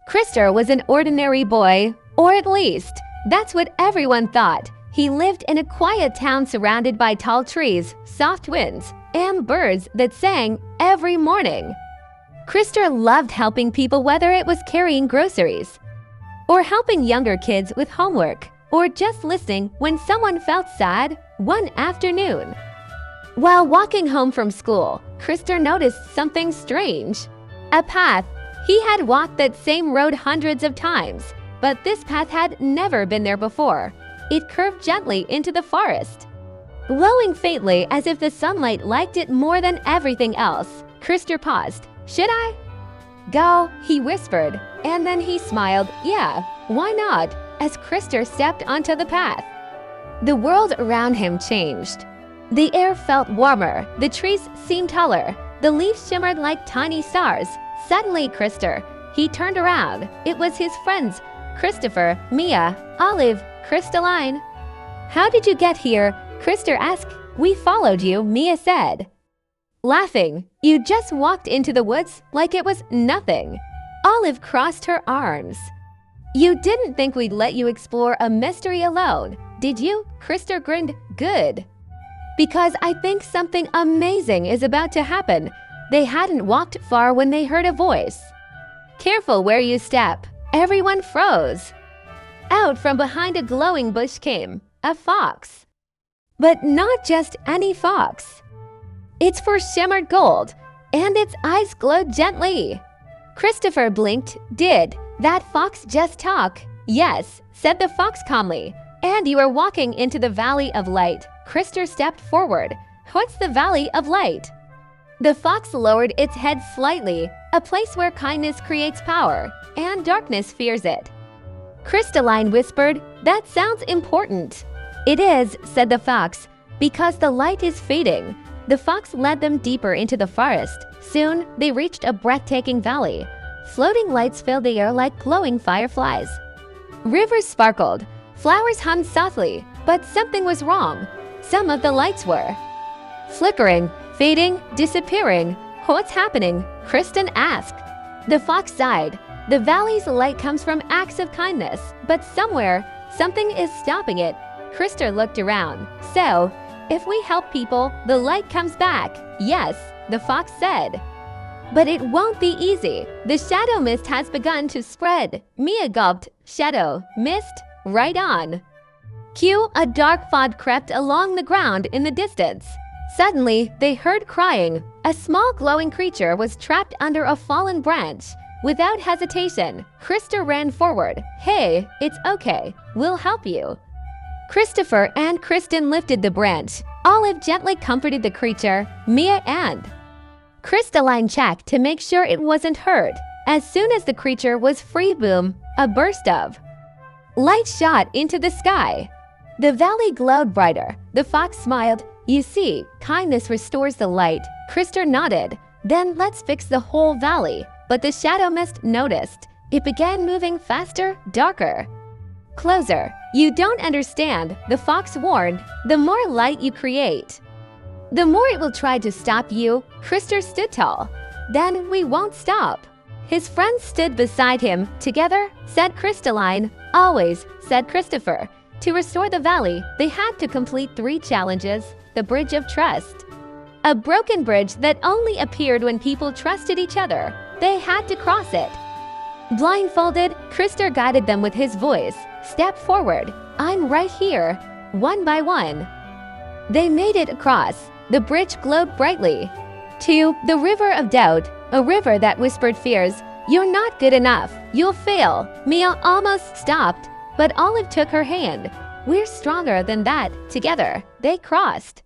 Krister was an ordinary boy, or at least, that's what everyone thought. He lived in a quiet town surrounded by tall trees, soft winds, and birds that sang every morning. Krister loved helping people, whether it was carrying groceries, or helping younger kids with homework, or just listening when someone felt sad. One afternoon, while walking home from school, Krister noticed something strange. A path. He had walked that same road hundreds of times, but this path had never been there before. It curved gently into the forest, glowing faintly as if the sunlight liked it more than everything else. Krister paused. "Should I go?" he whispered, and then he smiled. "Yeah, why not?" as Krister stepped onto the path. The world around him changed. The air felt warmer, the trees seemed taller, the leaves shimmered like tiny stars. Suddenly, Krister, he turned around. It was his friends, Christopher, Mia, Olive, Crystalline. "How did you get here?" Krister asked. "We followed you," Mia said, laughing. "You just walked into the woods like it was nothing." Olive crossed her arms. "You didn't think we'd let you explore a mystery alone, did you?" Krister grinned. "Good. Because I think something amazing is about to happen." They hadn't walked far when they heard a voice. "Careful where you step." Everyone froze. Out from behind a glowing bush came a fox. But not just any fox. Its fur shimmered gold, and its eyes glowed gently. Christopher blinked. "Did that fox just talk?" "Yes," said the fox calmly. "And you are walking into the Valley of Light." Krister stepped forward. "What's the Valley of Light?" The fox lowered its head slightly. "A place where kindness creates power, and darkness fears it." Crystalline whispered, "That sounds important." "It is," said the fox, "because the light is fading." The fox led them deeper into the forest. Soon, they reached a breathtaking valley. Floating lights filled the air like glowing fireflies. Rivers sparkled. Flowers hummed softly, but something was wrong. Some of the lights were flickering, fading, disappearing. "What's happening?" Kristen asked. The fox sighed. "The valley's light comes from acts of kindness, but somewhere, something is stopping it." Krister looked around. "So, if we help people, the light comes back." "Yes," the fox said. "But it won't be easy. The shadow mist has begun to spread." Mia gulped. "Shadow, mist, right on." Cue, a dark fog crept along the ground in the distance. Suddenly, they heard crying. A small glowing creature was trapped under a fallen branch. Without hesitation, Krister ran forward. "Hey, it's okay. We'll help you." Christopher and Kristen lifted the branch. Olive gently comforted the creature. Mia and Crystalline checked to make sure it wasn't hurt. As soon as the creature was free, boom, a burst of light shot into the sky. The valley glowed brighter. The fox smiled. "You see, kindness restores the light." Krister nodded. "Then let's fix the whole valley." But the shadow mist noticed. It began moving faster, darker. "Closer. You don't understand," the fox warned. "The more light you create, the more it will try to stop you." Krister stood tall. "Then we won't stop." His friends stood beside him. "Together," said Crystalline. "Always," said Christopher. To restore the valley, they had to complete 3 challenges. The Bridge of Trust. A broken bridge that only appeared when people trusted each other. They had to cross it. Blindfolded, Krister guided them with his voice. "Step forward. I'm right here." One by one, they made it across. The bridge glowed brightly. To the River of Doubt, a river that whispered fears. "You're not good enough. You'll fail." Mia almost stopped, but Olive took her hand. "We're stronger than that. Together." They crossed.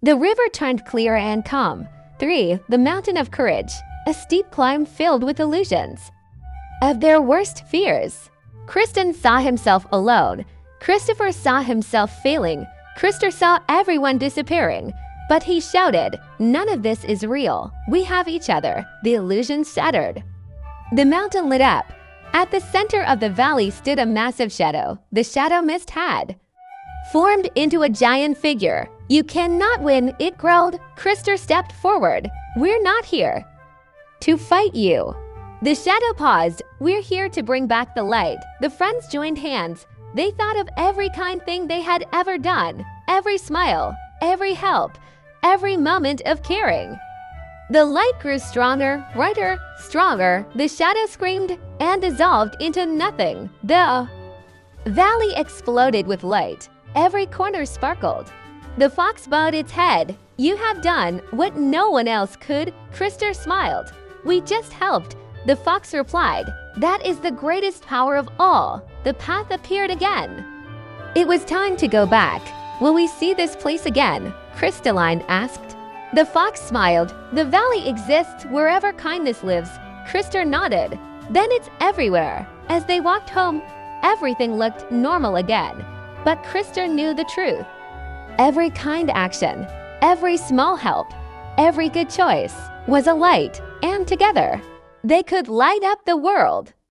The river turned clear and calm. 3. The Mountain of Courage, a steep climb filled with illusions of their worst fears. Kristen saw himself alone. Christopher saw himself failing. Krister saw everyone disappearing. But he shouted, "None of this is real. We have each other." The illusion shattered. The mountain lit up. At the center of the valley stood a massive shadow. The shadow mist had formed into a giant figure. "You cannot win," it growled. Krister stepped forward. "We're not here to fight you. The shadow paused. "We're here to bring back the light." The friends joined hands. They thought of every kind thing they had ever done, every smile, every help, every moment of caring. The light grew stronger, brighter, stronger. The shadow screamed and dissolved into nothing. The valley exploded with light. Every corner sparkled. The fox bowed its head. "You have done what no one else could." Krister smiled. "We just helped." The fox replied, "That is the greatest power of all." The path appeared again. It was time to go back. "Will we see this place again?" Crystalline asked. The fox smiled. "The valley exists wherever kindness lives." Krister nodded. "Then it's everywhere." As they walked home, everything looked normal again. But Krister knew the truth. Every kind action, every small help, every good choice was a light, and together they could light up the world.